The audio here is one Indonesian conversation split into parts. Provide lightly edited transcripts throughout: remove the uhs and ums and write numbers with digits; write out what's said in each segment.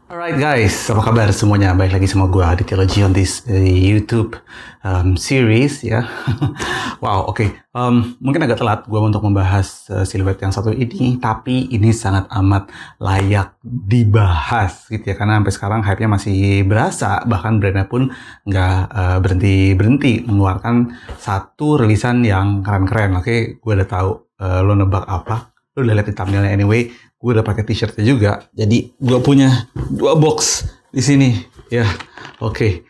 Alright guys, apa kabar semuanya? Baik lagi sama gue Aditya Logi on this YouTube series ya. Wow, oke. Mungkin agak telat gue untuk membahas siluet yang satu ini, tapi ini sangat amat layak dibahas gitu ya, karena sampai sekarang hype-nya masih berasa, bahkan brandnya pun nggak berhenti-berhenti mengeluarkan satu rilisan yang keren-keren. Oke, gue udah tahu lo nebak apa, lo udah lihat di thumbnailnya anyway. Gue udah pakai t-shirtnya juga, jadi gue punya 2 box di sini ya. Oke.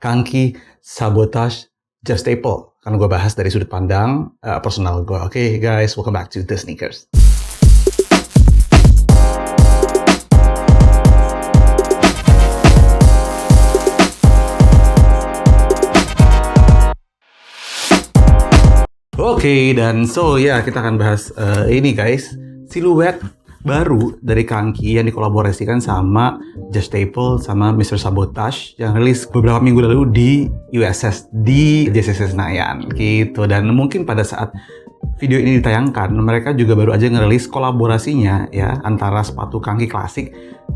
Kanki Sabotage Jeff Staple, kan gue bahas dari sudut pandang personal gue. Oke guys, welcome back to the sneakers. Oke, dan so ya kita akan bahas ini guys, siluet baru dari Kanki yang dikolaborasikan sama Jeff Staple sama Mr. Sabotage yang rilis beberapa minggu lalu di USS di JCC Senayan gitu. Dan mungkin pada saat video ini ditayangkan, mereka juga baru aja ngerilis kolaborasinya ya antara sepatu Kanki klasik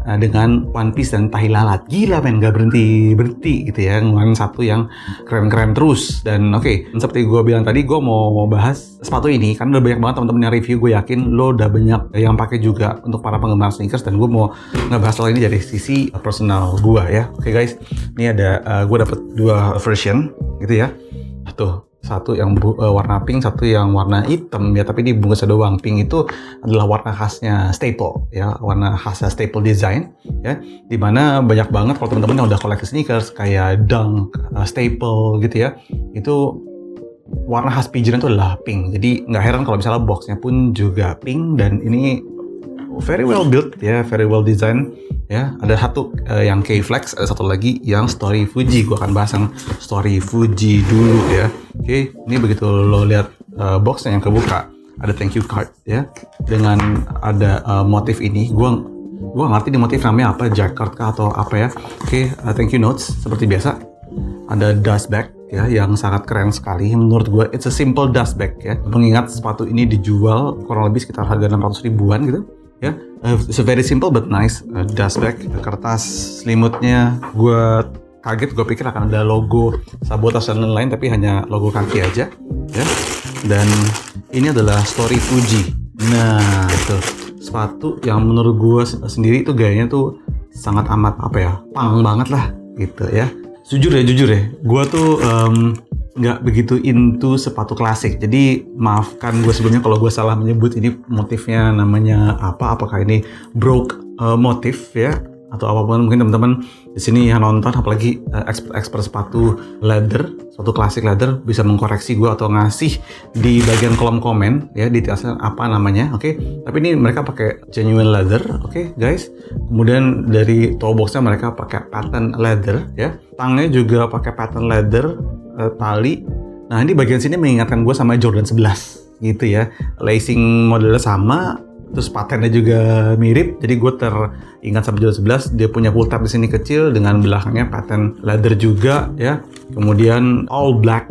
dengan One Piece dan tahi lalat. Gila men, gak berhenti gitu ya, ngeluarin satu yang keren-keren terus. Dan oke, seperti gue bilang tadi, gue mau bahas sepatu ini karena udah banyak banget teman-teman yang review. Gue yakin lo udah banyak yang pakai juga untuk para penggemar sneakers, dan gue mau ngebahas soal ini dari sisi personal gue ya. Oke guys, ini ada gue dapet 2 version gitu ya. Tuh, satu yang warna pink, satu yang warna hitam ya, tapi dibungkusnya doang. Pink itu adalah warna khasnya Staple ya, warna khasnya Staple Design ya, dimana banyak banget kalau teman-teman yang udah koleksi sneakers kayak Dunk, Staple gitu ya, itu warna khas pigeon itu adalah pink. Jadi nggak heran kalau misalnya boxnya pun juga pink, dan ini very well built ya, very well design ya. Ada satu yang K-Flex, ada satu lagi yang Story Fuji. Gue akan bahas yang Story Fuji dulu ya. Oke, ini begitu lo lihat boxnya yang kebuka, ada thank you card ya, dengan ada motif ini. Gue ngerti di motif namanya apa, jacquard kah atau apa ya. Oke, thank you notes seperti biasa. Ada dust bag ya yang sangat keren sekali. Menurut gue it's a simple dust bag ya, mengingat sepatu ini dijual kurang lebih sekitar harga 600 ribuan gitu ya. It's a very simple but nice dust bag. Kertas selimutnya gue kaget, gue pikir akan ada logo Sabotage dan lain-lain, tapi hanya logo Kanki aja ya. Dan ini adalah Story Fuji. Nah itu sepatu yang menurut gue sendiri itu gayanya tuh sangat amat apa ya, punk banget lah gitu ya. Jujur ya, gue tuh nggak begitu into sepatu klasik. Jadi maafkan gue sebelumnya kalau gue salah menyebut ini motifnya namanya apa, apakah ini broke motif ya atau apapun. Mungkin teman-teman di sini yang nonton, apalagi expert sepatu leather, sepatu klasik leather, bisa mengkoreksi gue atau ngasih di bagian kolom komen ya detailnya apa namanya. Oke, tapi ini mereka pakai genuine leather. Oke guys, kemudian dari toe boxnya mereka pakai pattern leather ya, tangnya juga pakai pattern leather, tali. Nah ini bagian sini mengingatkan gue sama Jordan 11 gitu ya, lacing modelnya sama, terus patternnya juga mirip. Jadi gue teringat sama Jordan 11. Dia punya pull tab di sini kecil dengan belakangnya pattern leather juga ya. Kemudian all black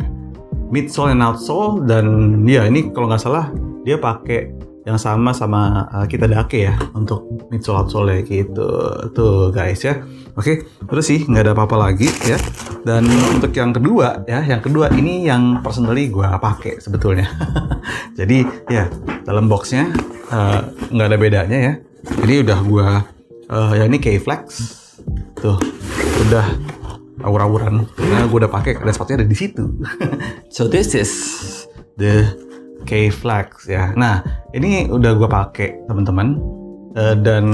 midsole and outsole, dan ya ini kalau nggak salah dia pakai yang sama kita Dake ya untuk midsole outsole gitu tuh guys ya. Oke, terus sih nggak ada apa-apa lagi ya. Dan untuk yang kedua ya, ini yang personally gue pakai sebetulnya. Jadi ya dalam boxnya nggak ada bedanya ya. Ini udah gue ya ini K-Flex tuh, udah awur-awuran karena gue udah pakai, ada sepatunya ada di situ. So this is the K-Flex ya. Nah ini udah gue pakai teman-teman, dan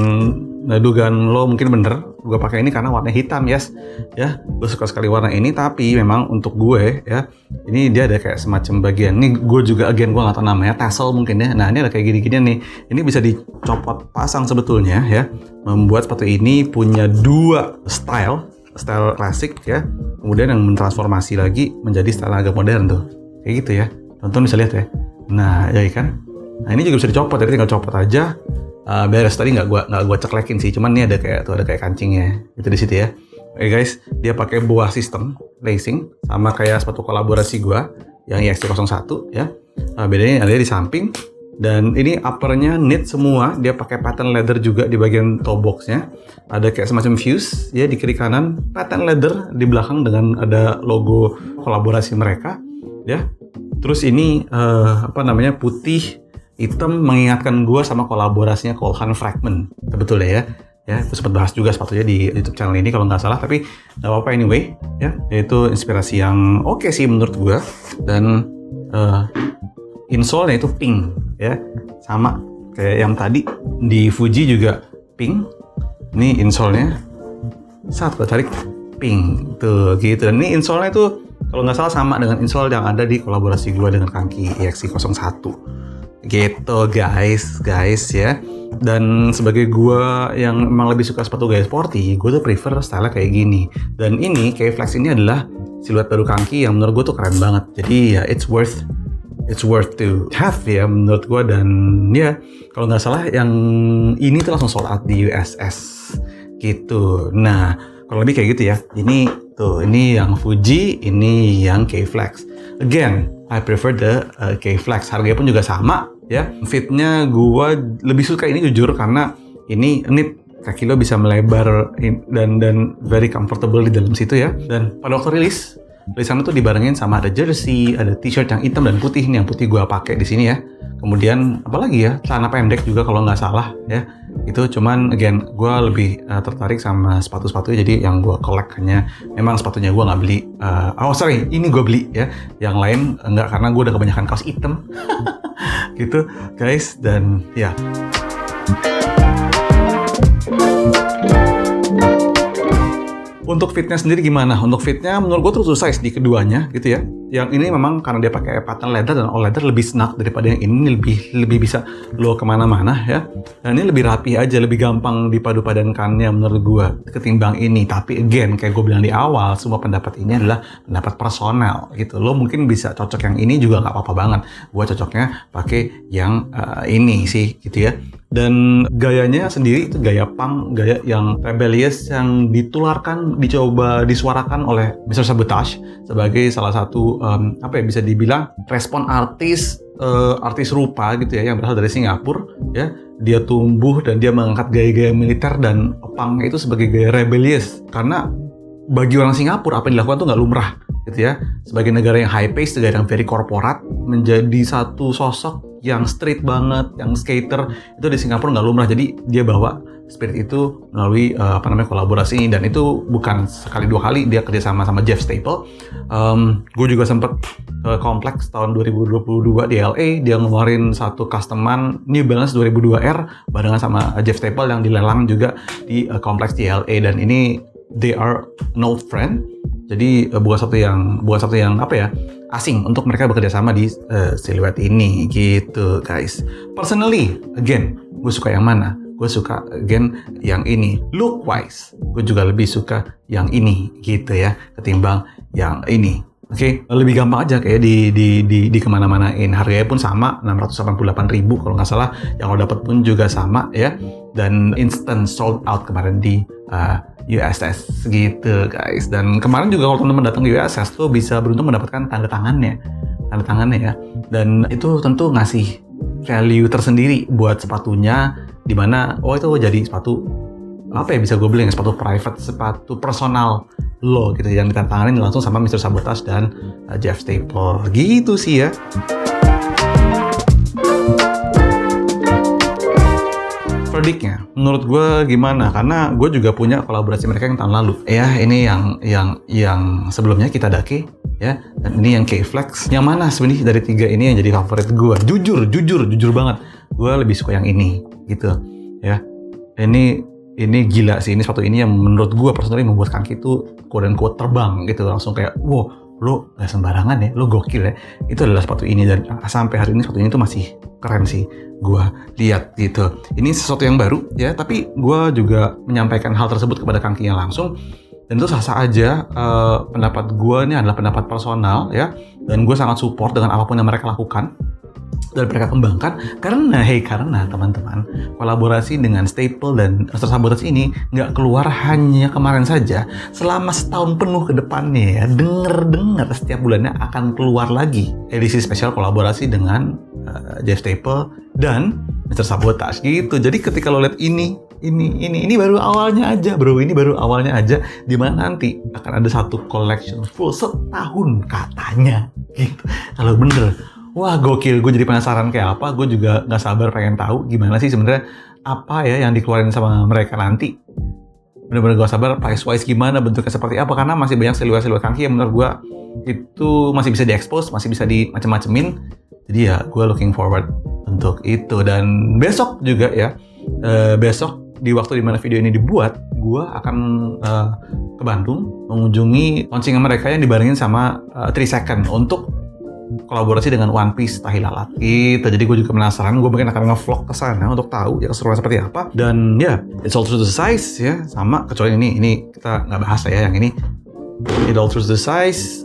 dugaan lo mungkin bener, gue pakai ini karena warna hitam yes ya. Gue suka sekali warna ini, tapi memang untuk gue ya, ini dia ada kayak semacam bagian ini, gue juga gue nggak tahu namanya, tassel mungkin ya. Nah ini ada kayak gini-gini nih, ini bisa dicopot pasang sebetulnya ya, membuat sepatu ini punya 2 style klasik ya, kemudian yang mentransformasi lagi menjadi style agak modern tuh kayak gitu ya. Tonton bisa lihat ya. Nah ya kan, nah ini juga bisa dicopot, jadi tinggal copot aja. Beres. Tadi nggak gua ceklekin sih, cuman ini ada kayak kancingnya itu di situ ya. Oke guys, dia pakai buah sistem lacing sama kayak sepatu kolaborasi gua yang EXT01 ya. Bedanya ada di samping Dan ini uppernya knit semua, dia pakai pattern leather juga di bagian toe boxnya. Ada kayak semacam fuse ya di kiri kanan, pattern leather di belakang dengan ada logo kolaborasi mereka ya. Terus ini putih hitam mengingatkan gue sama kolaborasinya Kolhan Fragment, betul ya. Ya, gue sempat bahas juga sepatunya di YouTube channel ini kalau nggak salah, tapi nggak apa-apa anyway ya. Itu inspirasi yang oke sih menurut gue. Dan insole-nya itu pink ya, sama kayak yang tadi di Fuji juga pink. Ini insole-nya saat gue tarik pink tuh gitu. Dan ini insole-nya itu kalau nggak salah sama dengan insole yang ada di kolaborasi gue dengan Kanki EXE01 gitu guys ya. Dan sebagai gue yang memang lebih suka sepatu gaya sporty, gue tuh prefer style kayak gini. Dan ini K-Flex ini adalah siluet baru Kanki yang menurut gue tuh keren banget. Jadi ya it's worth to have ya menurut gue. Dan ya kalau nggak salah yang ini tuh langsung sold out di USS gitu. Nah kalau lebih kayak gitu ya. Ini yang Fuji, ini yang K-Flex. Again, I prefer the K-Flex. Harganya pun juga sama ya. Fitnya gue lebih suka ini jujur karena ini knit, kaki lo bisa melebar dan very comfortable di dalam situ ya. Dan pada waktu rilis, tulisannya tuh dibarengin sama ada jersey, ada t-shirt yang hitam dan putih. Ini yang putih gue pakai di sini ya. Kemudian apalagi ya, celana pendek juga kalau nggak salah ya. Itu cuman again gue lebih tertarik sama sepatu-sepatunya, jadi yang gue collect hanya memang sepatunya gue nggak beli. Ini gue beli ya. Yang lain enggak karena gue udah kebanyakan kaos hitam gitu guys. Dan ya untuk fitnya sendiri gimana? Untuk fitnya menurut gue true to size di keduanya gitu ya. Yang ini memang karena dia pakai pattern leather dan all leather lebih snug daripada yang ini, lebih bisa lo kemana-mana ya. Dan ini lebih rapi aja, lebih gampang dipadu-padankannya menurut gue ketimbang ini. Tapi again kayak gue bilang di awal, semua pendapat ini adalah pendapat personal gitu. Lo mungkin bisa cocok yang ini juga nggak apa-apa banget. Gue cocoknya pakai yang ini sih gitu ya. Dan gayanya sendiri itu gaya punk, gaya yang rebellious yang dicoba disuarakan oleh Mr. Sabotage sebagai salah satu bisa dibilang respon artis rupa gitu ya yang berasal dari Singapura ya. Dia tumbuh dan dia mengangkat gaya-gaya militer dan punk itu sebagai gaya rebellious karena bagi orang Singapura apa yang dilakukan tuh nggak lumrah gitu ya. Sebagai negara yang high pace, negara yang very corporate, menjadi satu sosok yang street banget, yang skater itu di Singapura nggak lumrah. Jadi dia bawa spirit itu melalui kolaborasi ini. Dan itu bukan sekali dua kali dia kerjasama sama Jeff Staple. Gue juga sempet ke Kompleks tahun 2022 di LA. Dia ngeluarin satu customan New Balance 2002R barengan sama Jeff Staple yang dilelang juga di Kompleks di LA. Dan ini they are an old friend. Jadi bukan satu yang asing untuk mereka bekerja sama di siluet ini gitu guys. Personally, again, gue suka yang mana? Gue suka again yang ini. Look wise, gue juga lebih suka yang ini gitu ya ketimbang yang ini. Oke, lebih gampang aja kayak di kemana-manain. Harganya pun sama, 688.000 kalau nggak salah. Yang lo dapet pun juga sama ya. Dan instant sold out kemarin di USS gitu guys. Dan kemarin juga kalau teman-teman datang ke USS tuh bisa beruntung mendapatkan tanda tangannya ya. Dan itu tentu ngasih value tersendiri buat sepatunya, dimana itu jadi sepatu bisa gue bilang sepatu private, sepatu personal lo gitu yang ditandatanganin langsung sama Mr. Sabotage dan Jeff Staple gitu sih ya. Verdictnya menurut gue gimana? Karena gue juga punya kolaborasi mereka yang tahun lalu ya. Ini yang sebelumnya kita Dake ya, dan ini yang K-Flex. Yang mana sebenarnya dari tiga ini yang jadi favorit gue? Jujur banget, gue lebih suka yang ini gitu ya. Ini gila sih, ini sepatu ini yang menurut gue personally membuat kaki itu quote-unquote terbang gitu, langsung kayak wow, lo gak sembarangan ya, lo gokil ya. Itu adalah sepatu ini dan sampai hari ini sepatu ini tuh masih keren sih gue lihat gitu. Ini sesuatu yang baru ya, tapi gue juga menyampaikan hal tersebut kepada Kankinya langsung. Dan itu sah-sah aja, pendapat gue ini adalah pendapat personal ya, dan gue sangat support dengan apapun yang mereka lakukan dan mereka kembangkan karena teman-teman, kolaborasi dengan Staple dan Mr. Sabotage ini nggak keluar hanya kemarin saja, selama setahun penuh ke depannya ya. Dengar setiap bulannya akan keluar lagi edisi spesial kolaborasi dengan Jeff Staple dan Mr. Sabotage gitu. Jadi ketika lo lihat ini baru awalnya aja bro, ini baru awalnya aja, dimana nanti akan ada satu collection full setahun katanya gitu. Kalau bener, wah gokil, gue jadi penasaran kayak apa, gue juga nggak sabar pengen tahu gimana sih sebenarnya apa ya yang dikeluarin sama mereka nanti. Bener-bener gak sabar price wise gimana, bentuknya seperti apa, karena masih banyak siluet-siluet Kanki yang menurut gue itu masih bisa diekspos, masih bisa dimacem-macemin. Jadi ya gue looking forward untuk itu. Dan besok juga ya, besok di waktu dimana video ini dibuat, gue akan ke Bandung mengunjungi launching mereka yang dibarengin sama 3 Second untuk kolaborasi dengan One Piece Tahi Lalat gitu. Jadi gue juga penasaran, gue mungkin akan nge-vlog ke sana untuk tahu ya keseruan seperti apa. Dan ya, it's all through the size ya, sama kecuali ini kita nggak bahas ya yang ini. It all through the size.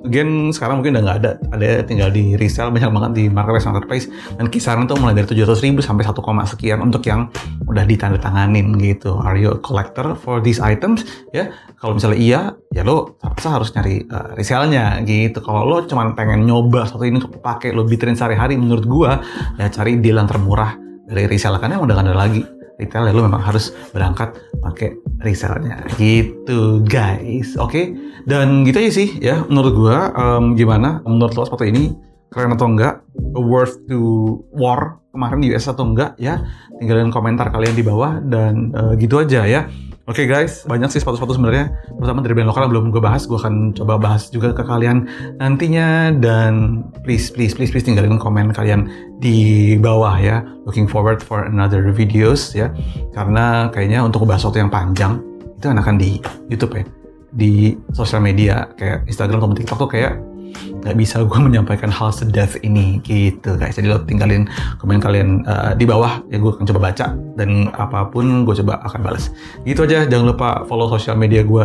Again, sekarang mungkin udah nggak ada tinggal di resell banyak banget di marketplace, dan kisaran tuh mulai dari 700.000 sampai 1, sekian untuk yang udah ditandatanganin gitu. Are you a collector for these items? Ya, kalau misalnya iya, ya lo harus nyari resellnya gitu. Kalau lo cuma pengen nyoba satu ini untuk pakai lo biterin sehari-hari, menurut gua ya cari deal yang termurah dari resell, karena udah nggak ada lagi retail ya, lo memang harus berangkat pakai resellnya gitu guys. Oke. Dan gitu aja sih ya menurut gua. Gimana menurut lo sepatu ini keren atau enggak, worth to war kemarin di US atau enggak ya, tinggalin komentar kalian di bawah. Dan gitu aja ya. Oke guys, banyak sih sepatu-sepatu sebenarnya, terutama dari brand lokal yang belum gue bahas. Gue akan coba bahas juga ke kalian nantinya. Dan please tinggalin komen kalian di bawah ya. Looking forward for another videos ya. Karena kayaknya untuk bahas sesuatu yang panjang itu enakan di YouTube ya, di sosial media kayak Instagram atau TikTok tuh kayak nggak bisa gue menyampaikan hal sedef ini gitu guys. Jadi lo tinggalin komen kalian di bawah ya, gue akan coba baca dan apapun gue coba akan balas gitu aja. Jangan lupa follow sosial media gue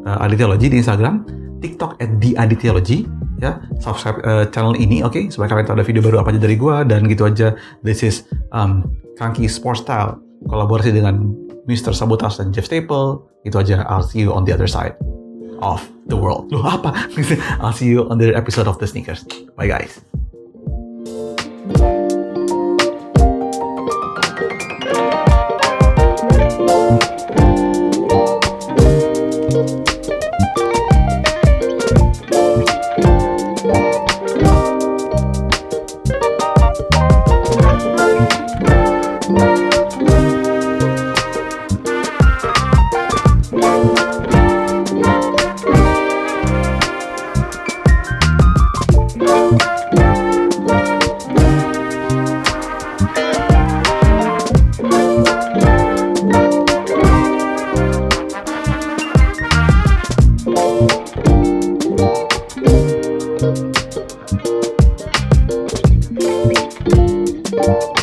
@adityaology di Instagram, TikTok @theadityaology ya. Subscribe channel ini oke, supaya kalian tahu ada video baru apa aja dari gue. Dan gitu aja, this is Kanki Sport Style kolaborasi dengan Mr. Sabotage dan Jeff Staple. Itu aja, I'll see you on the other side of the world. Loh apa? I'll see you on the episode of The Sneakers. Bye guys. Thank you.